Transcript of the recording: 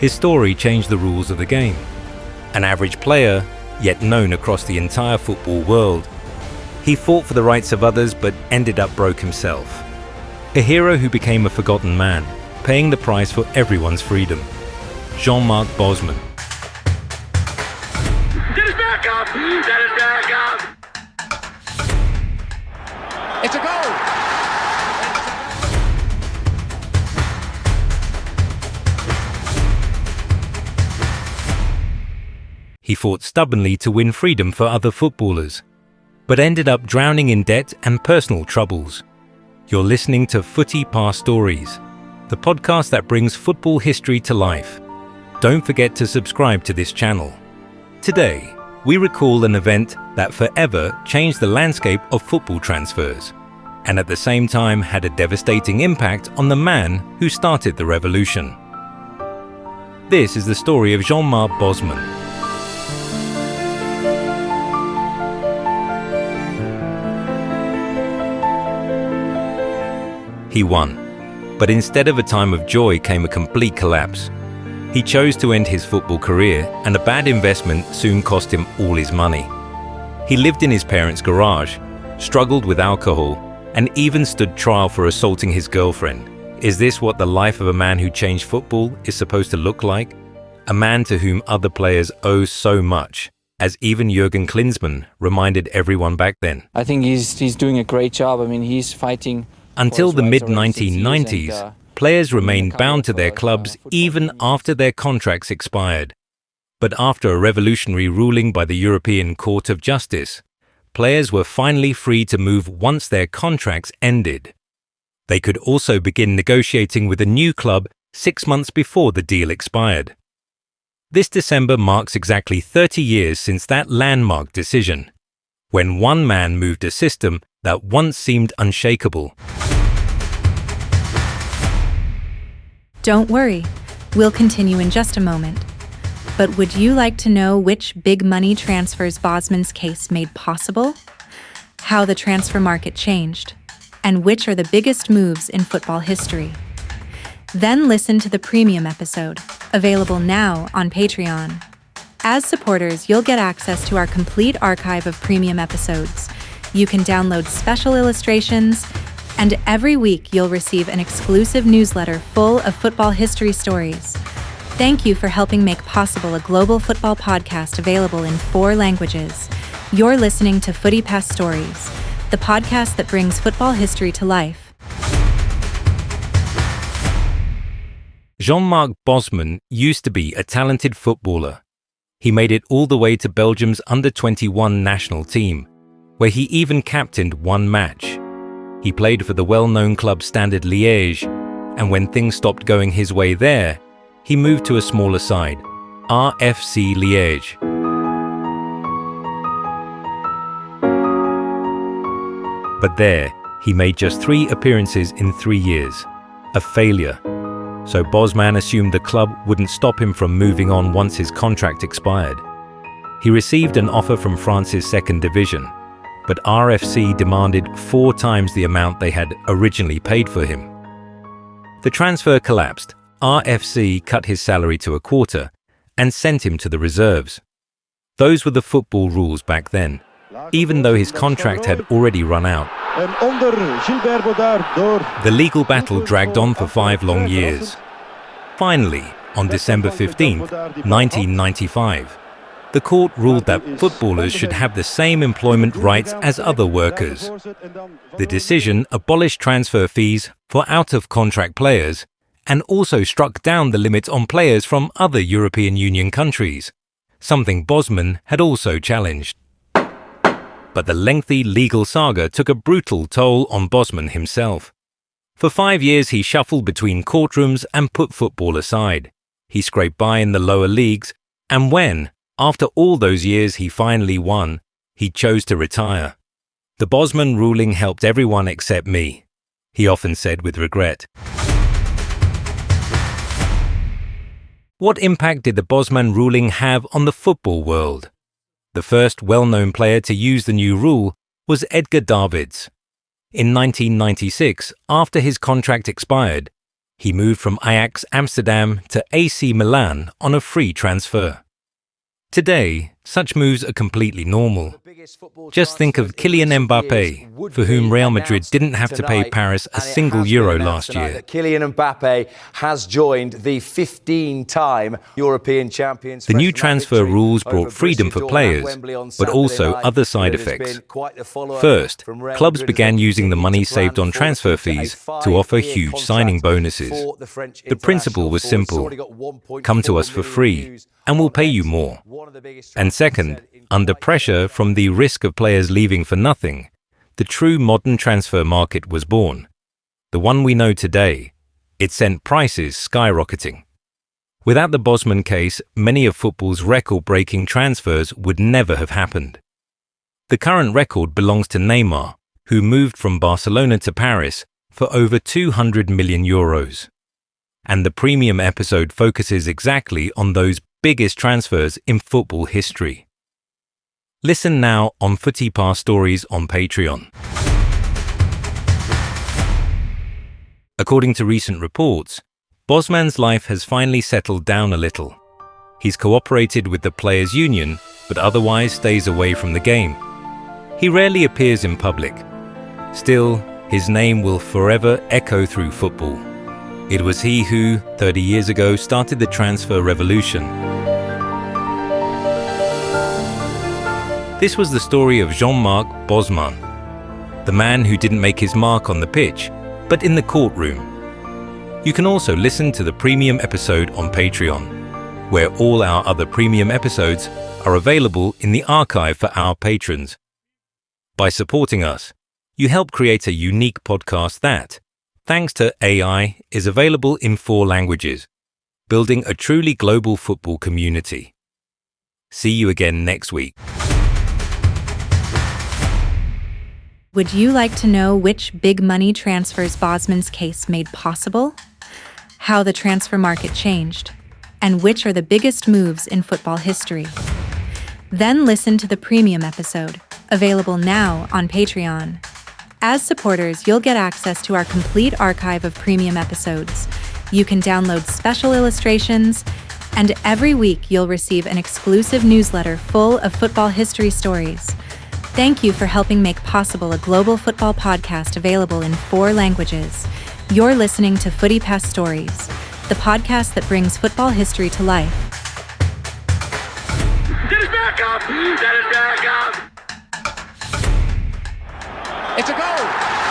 His story changed the rules of the game. An average player, yet known across the entire football world. He fought for the rights of others but ended up broke himself. A hero who became a forgotten man, paying the price for everyone's freedom. Jean-Marc Bosman. Get it back up! Get it back up! It's a goal! He fought stubbornly to win freedom for other footballers, but ended up drowning in debt and personal troubles. You're listening to Footy Past Stories, the podcast that brings football history to life. Don't forget to subscribe to this channel. Today, we recall an event that forever changed the landscape of football transfers, and at the same time had a devastating impact on the man who started the revolution. This is the story of Jean-Marc Bosman. He won, but instead of a time of joy came a complete collapse. He chose to end his football career, and a bad investment soon cost him all his money. He lived in his parents' garage, struggled with alcohol, and even stood trial for assaulting his girlfriend. Is this what the life of a man who changed football is supposed to look like? A man to whom other players owe so much, as even Jurgen Klinsmann reminded everyone back then. I think he's doing a great job. I mean, he's fighting. Until the mid-1990s, players remained bound to their clubs even after their contracts expired. But after a revolutionary ruling by the European Court of Justice, players were finally free to move once their contracts ended. They could also begin negotiating with a new club 6 months before the deal expired. This December marks exactly 30 years since that landmark decision, when one man moved a system that once seemed unshakable. Don't worry, we'll continue in just a moment. But would you like to know which big money transfers Bosman's case made possible? How the transfer market changed? And which are the biggest moves in football history? Then listen to the premium episode, available now on Patreon. As supporters, you'll get access to our complete archive of premium episodes. You can download special illustrations, and every week you'll receive an exclusive newsletter full of football history stories. Thank you for helping make possible a global football podcast available in 4 languages. You're listening to Footy Past Stories, the podcast that brings football history to life. Jean-Marc Bosman used to be a talented footballer. He made it all the way to Belgium's under-21 national team, where he even captained one match. He played for the well-known club Standard Liège, and when things stopped going his way there, he moved to a smaller side, RFC Liège. But there, he made just 3 appearances in 3 years, a failure. So Bosman assumed the club wouldn't stop him from moving on once his contract expired. He received an offer from France's 2nd division, but RFC demanded 4 times the amount they had originally paid for him. The transfer collapsed. RFC cut his salary to a quarter and sent him to the reserves. Those were the football rules back then, even though his contract had already run out. The legal battle dragged on for 5 long years. Finally, on December 15, 1995, the court ruled that footballers should have the same employment rights as other workers. The decision abolished transfer fees for out-of-contract players and also struck down the limits on players from other European Union countries, something Bosman had also challenged. But the lengthy legal saga took a brutal toll on Bosman himself. For 5 years he shuffled between courtrooms and put football aside. He scraped by in the lower leagues, and when, after all those years, he finally won, he chose to retire. The Bosman ruling helped everyone except me, he often said with regret. What impact did the Bosman ruling have on the football world? The first well-known player to use the new rule was Edgar Davids. In 1996, after his contract expired, He moved from Ajax Amsterdam to AC Milan on a free transfer. Today, such moves are completely normal. Just think of Kylian Mbappé, for whom Real Madrid didn't have to pay Paris a single euro last year. Kylian Mbappé has joined the 15-time European champions. The new transfer rules brought freedom for players, but also other side effects. First, clubs began using the money saved on transfer fees to offer huge signing bonuses. The principle was simple: come to us for free, and we'll pay you more. And second, under pressure from the risk of players leaving for nothing, the true modern transfer market was born. The one we know today. It sent prices skyrocketing. Without the Bosman case, many of football's record-breaking transfers would never have happened. The current record belongs to Neymar, who moved from Barcelona to Paris for over 200 million euros. And the premium episode focuses exactly on those biggest transfers in football history. Listen now on Footy Pass Stories on Patreon. According to recent reports, Bosman's life has finally settled down a little. He's cooperated with the players' union, but otherwise stays away from the game. He rarely appears in public. Still, his name will forever echo through football. It was he who, 30 years ago, started the transfer revolution. This was the story of Jean-Marc Bosman, the man who didn't make his mark on the pitch, but in the courtroom. You can also listen to the premium episode on Patreon, where all our other premium episodes are available in the archive for our patrons. By supporting us, you help create a unique podcast that, thanks to AI, is available in 4 languages, building a truly global football community. See you again next week. Would you like to know which big money transfers Bosman's case made possible? How the transfer market changed? And which are the biggest moves in football history? Then listen to the premium episode, available now on Patreon. As supporters, you'll get access to our complete archive of premium episodes. You can download special illustrations, and every week you'll receive an exclusive newsletter full of football history stories. Thank you for helping make possible a global football podcast available in 4 languages. You're listening to Footy Pass Stories, the podcast that brings football history to life. Get it back up! Get it back up! It's a goal!